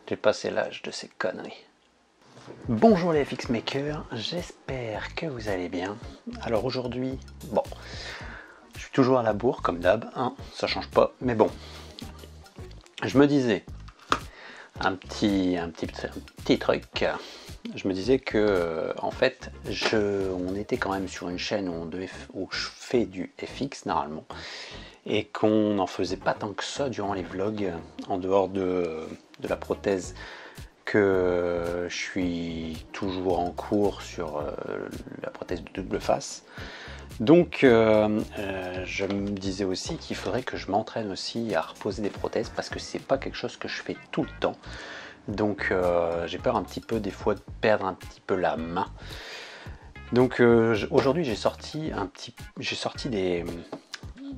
J'ai passé l'âge de ces conneries. Bonjour les FX Makers, j'espère que vous allez bien. Alors aujourd'hui, bon, je suis toujours à la bourre comme d'hab, hein, ça change pas, mais bon. Je me disais, un petit truc, je me disais que en fait, on était quand même sur une chaîne où je fais du FX normalement, et qu'on n'en faisait pas tant que ça durant les vlogs, en dehors de la prothèse que je suis toujours en cours sur la prothèse de double face. Donc je me disais aussi qu'il faudrait que je m'entraîne aussi à reposer des prothèses, parce que c'est pas quelque chose que je fais tout le temps. Donc j'ai peur un petit peu des fois de perdre un petit peu la main. Donc aujourd'hui j'ai sorti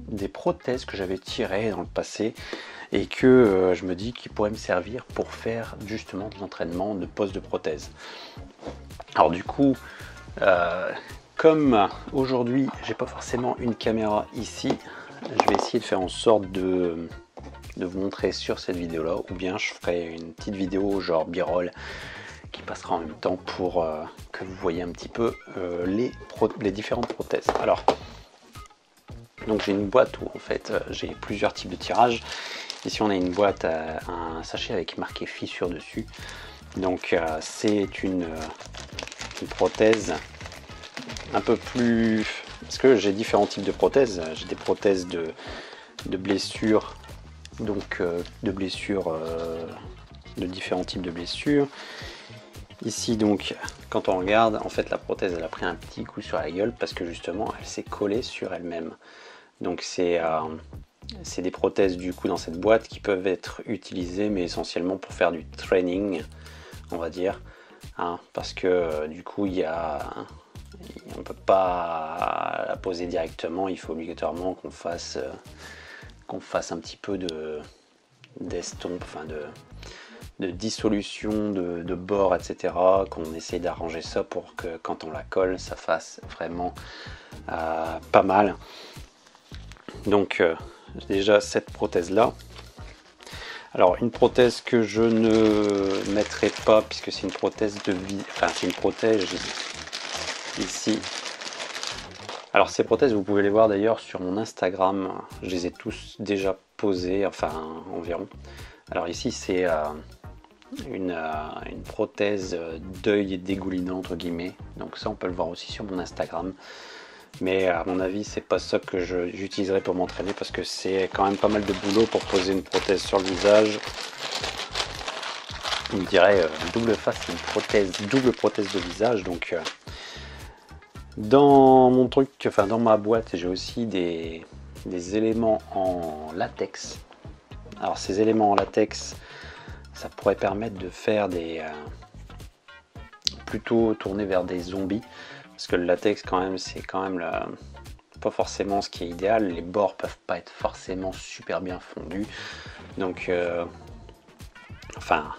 des prothèses que j'avais tirées dans le passé et que je me dis qu'ils pourraient me servir pour faire justement de l'entraînement de pose de prothèse. Alors du coup, comme aujourd'hui j'ai pas forcément une caméra ici, je vais essayer de faire en sorte de vous montrer sur cette vidéo là, ou bien je ferai une petite vidéo genre b-roll qui passera en même temps pour que vous voyez un petit peu les différentes prothèses. Alors donc j'ai une boîte où en fait j'ai plusieurs types de tirages. Ici on a une boîte, un sachet avec marqué fissure dessus. Donc c'est une prothèse un peu plus... Parce que j'ai différents types de prothèses. J'ai des prothèses de blessures, donc de différents types de blessures. Ici donc quand on regarde, en fait la prothèse elle a pris un petit coup sur la gueule parce que justement elle s'est collée sur elle-même. Donc c'est des prothèses du coup dans cette boîte qui peuvent être utilisées, mais essentiellement pour faire du training, on va dire, hein, parce que du coup on ne peut pas la poser directement, il faut obligatoirement qu'on fasse un petit peu d'estompe, enfin de dissolution de bord, etc., qu'on essaye d'arranger ça pour que quand on la colle ça fasse vraiment pas mal. Donc déjà cette prothèse là, alors une prothèse que je ne mettrai pas puisque c'est une prothèse de vie, enfin c'est une prothèse ici. Alors ces prothèses vous pouvez les voir d'ailleurs sur mon Instagram, je les ai tous déjà posées, enfin environ. Alors ici c'est une prothèse d'œil dégoulinant entre guillemets, donc ça on peut le voir aussi sur mon Instagram. Mais à mon avis c'est pas ça que j'utiliserai pour m'entraîner, parce que c'est quand même pas mal de boulot pour poser une prothèse sur le visage. On me dirait double face, c'est une double prothèse de visage. Donc dans mon truc, enfin dans ma boîte, j'ai aussi des éléments en latex. Alors ces éléments en latex, ça pourrait permettre de faire plutôt tourner vers des zombies. Parce que le latex quand même, c'est quand même pas forcément ce qui est idéal. Les bords peuvent pas être forcément super bien fondus. Donc enfin,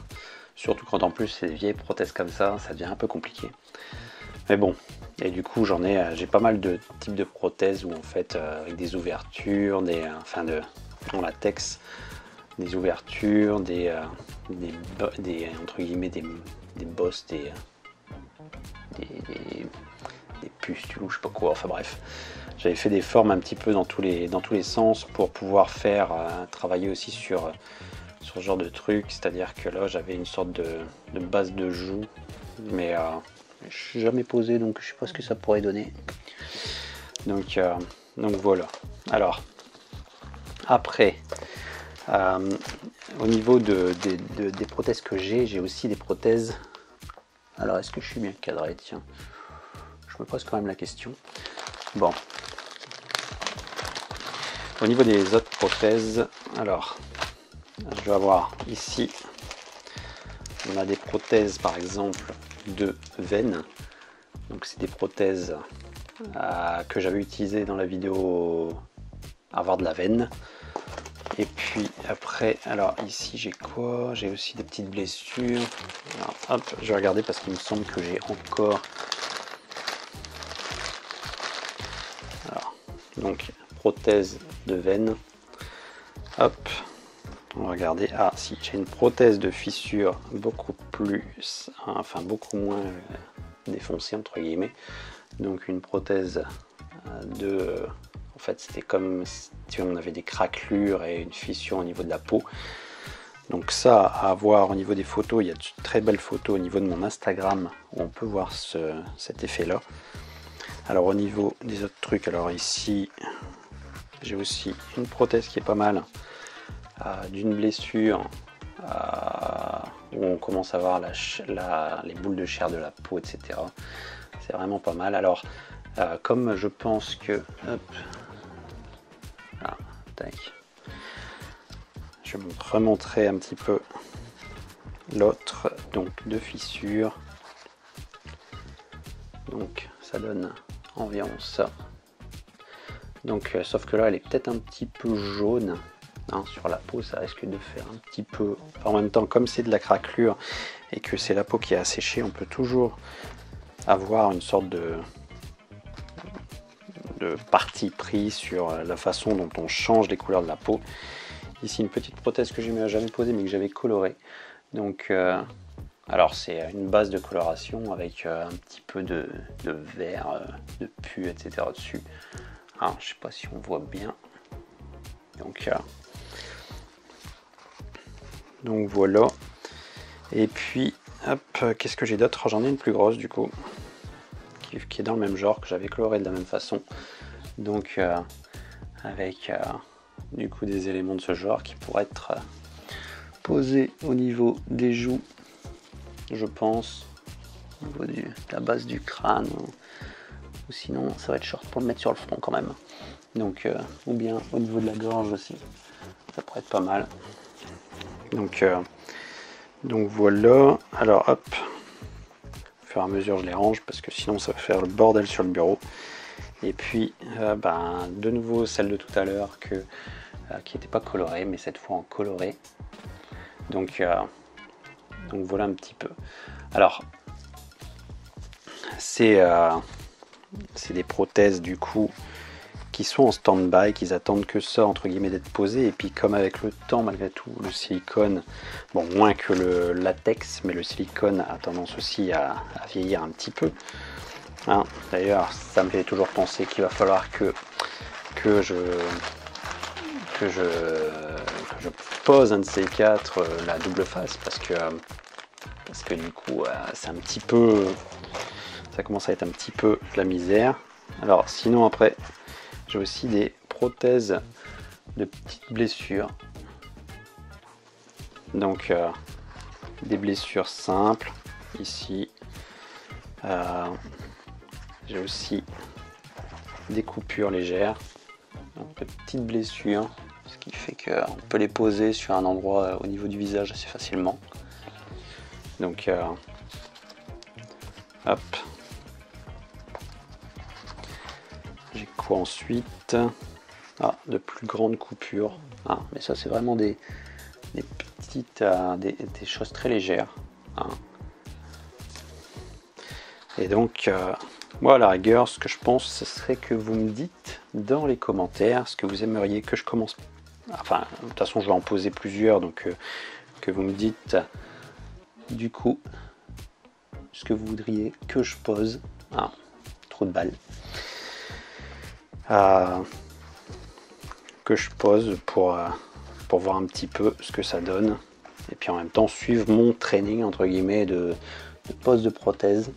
surtout quand en plus c'est des vieilles prothèses comme ça devient un peu compliqué. Mais bon, et du coup j'ai pas mal de types de prothèses où en fait avec des ouvertures, en latex, des ouvertures, entre guillemets des bosses, des pustules ou je sais pas quoi, enfin bref. J'avais fait des formes un petit peu dans tous les sens pour pouvoir faire travailler aussi sur ce genre de truc, c'est-à-dire que là j'avais une sorte de base de joue, mais je suis jamais posé, donc je sais pas ce que ça pourrait donner. Donc voilà. Alors après au niveau des prothèses que j'ai aussi des prothèses. Alors est-ce que je suis bien cadré? Tiens, je me pose quand même la question. Bon, au niveau des autres prothèses, alors je vais avoir ici, on a des prothèses par exemple de veine. Donc c'est des prothèses que j'avais utilisées dans la vidéo avoir de la veine. Et puis après, alors ici j'ai quoi? J'ai aussi des petites blessures. Alors, hop, je vais regarder parce qu'il me semble que j'ai encore... Alors, donc prothèse de veine. Hop, On va regarder. Ah si, j'ai une prothèse de fissure beaucoup moins défoncée entre guillemets. Donc une prothèse en fait c'était comme si on avait des craquelures et une fissure au niveau de la peau. Donc ça, à voir au niveau des photos, il y a de très belles photos au niveau de mon Instagram où on peut voir cet effet là. Alors au niveau des autres trucs, alors ici j'ai aussi une prothèse qui est pas mal, d'une blessure où on commence à voir les boules de chair de la peau, etc. C'est vraiment pas mal. Alors comme je pense que... Hop, tac. Je vais remontrer un petit peu l'autre, donc de fissures. Donc ça donne environ ça. Donc sauf que là elle est peut-être un petit peu jaune, hein, sur la peau ça risque de faire un petit peu... En même temps comme c'est de la craquelure et que c'est la peau qui est asséchée, on peut toujours avoir une sorte de parti pris sur la façon dont on change les couleurs de la peau. Ici une petite prothèse que je n'ai jamais posée mais que j'avais colorée. Donc alors c'est une base de coloration avec un petit peu de vert, de pu, etc. dessus. Alors, je sais pas si on voit bien. Donc voilà. Et puis hop, qu'est-ce que j'ai d'autre? J'en ai une plus grosse du coup, qui est dans le même genre, que j'avais coloré de la même façon. Donc avec du coup des éléments de ce genre qui pourraient être posés au niveau des joues, je pense, au niveau de la base du crâne, ou sinon ça va être short pour le mettre sur le front quand même. Donc ou bien au niveau de la gorge aussi, ça pourrait être pas mal. Donc voilà. Alors hop, au fur et à mesure je les range parce que sinon ça va faire le bordel sur le bureau. Et puis de nouveau celle de tout à l'heure qui n'était pas colorée mais cette fois en coloré. Donc voilà un petit peu. Alors c'est des prothèses du coup qui sont en stand-by, qui attendent que ça entre guillemets d'être posées. Et puis comme avec le temps malgré tout le silicone, bon moins que le latex, mais le silicone a tendance aussi à vieillir un petit peu. Hein, d'ailleurs, ça me fait toujours penser qu'il va falloir que je pose un de ces quatre, la double face, parce que du coup, c'est un petit peu, ça commence à être un petit peu la misère. Alors, sinon après, j'ai aussi des prothèses de petites blessures. Donc, des blessures simples ici. J'ai aussi des coupures légères, donc de petites blessures, ce qui fait qu'on peut les poser sur un endroit au niveau du visage assez facilement. Donc hop. J'ai quoi ensuite? De plus grandes coupures. Mais ça c'est vraiment des petites, des choses très légères. Et donc, moi à la rigueur, ce que je pense, ce serait que vous me dites dans les commentaires ce que vous aimeriez que je commence. Enfin, de toute façon, je vais en poser plusieurs, donc que vous me dites du coup ce que vous voudriez que je pose. Trop de balles. Que je pose pour voir un petit peu ce que ça donne. Et puis en même temps, suivre mon training entre guillemets de pose de prothèse.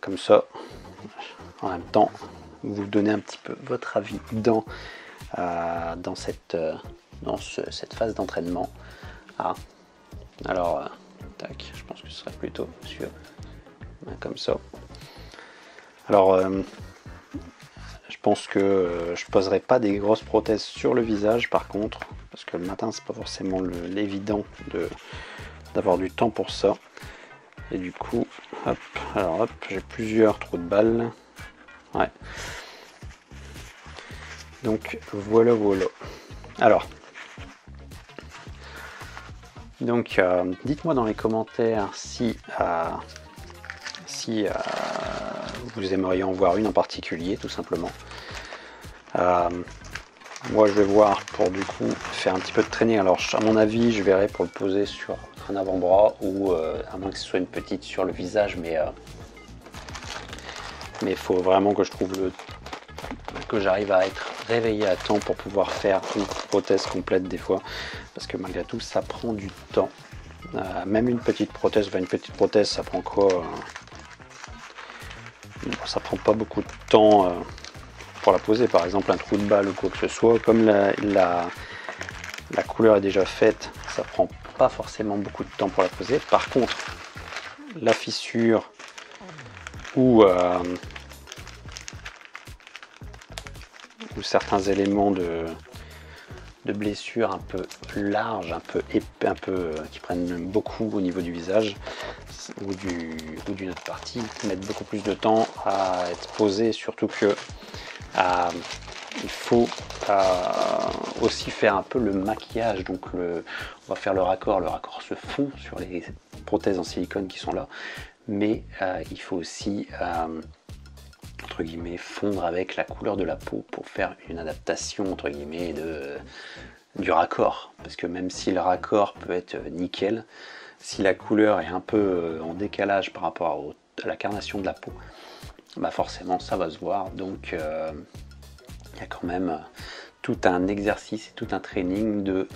Comme ça, en même temps, vous donnez un petit peu votre avis dans cette phase d'entraînement. Alors, tac, je pense que ce serait plutôt sur comme ça. Alors, je pense que je poserai pas des grosses prothèses sur le visage, par contre, parce que le matin, c'est pas forcément l'évident d'avoir du temps pour ça. Et du coup, hop, j'ai plusieurs trous de balles. Ouais. Donc voilà. Alors, donc dites-moi dans les commentaires si vous aimeriez en voir une en particulier, tout simplement. moi je vais voir pour du coup faire un petit peu de training. Alors à mon avis je verrai pour le poser sur un avant-bras ou à moins que ce soit une petite sur le visage, mais il faut vraiment que je trouve que j'arrive à être réveillé à temps pour pouvoir faire une prothèse complète des fois, parce que malgré tout ça prend du temps. Même une petite prothèse, ça prend quoi ça prend pas beaucoup de temps pour la poser. Par exemple un trou de balle ou quoi que ce soit, comme la couleur est déjà faite, ça prend pas forcément beaucoup de temps pour la poser. Par contre la fissure ou certains éléments de blessures un peu larges, un peu épais, qui prennent beaucoup au niveau du visage ou d'une autre partie, qui mettent beaucoup plus de temps à être posés, surtout que il faut aussi faire un peu le maquillage. Donc on va faire le raccord se fond sur les prothèses en silicone qui sont là, mais il faut aussi entre guillemets fondre avec la couleur de la peau pour faire une adaptation entre guillemets du raccord, parce que même si le raccord peut être nickel, si la couleur est un peu en décalage par rapport à la carnation de la peau, bah forcément ça va se voir. Donc il y a quand même tout un exercice et tout un training de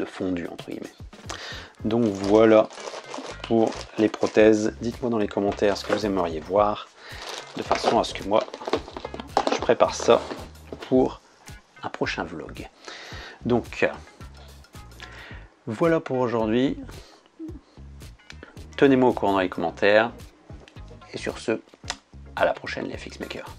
fondu entre guillemets. Donc voilà pour les prothèses. Dites-moi dans les commentaires ce que vous aimeriez voir, de façon à ce que moi je prépare ça pour un prochain vlog. Donc voilà pour aujourd'hui. Tenez-moi au courant dans les commentaires. Et sur ce, à la prochaine les FX Makers.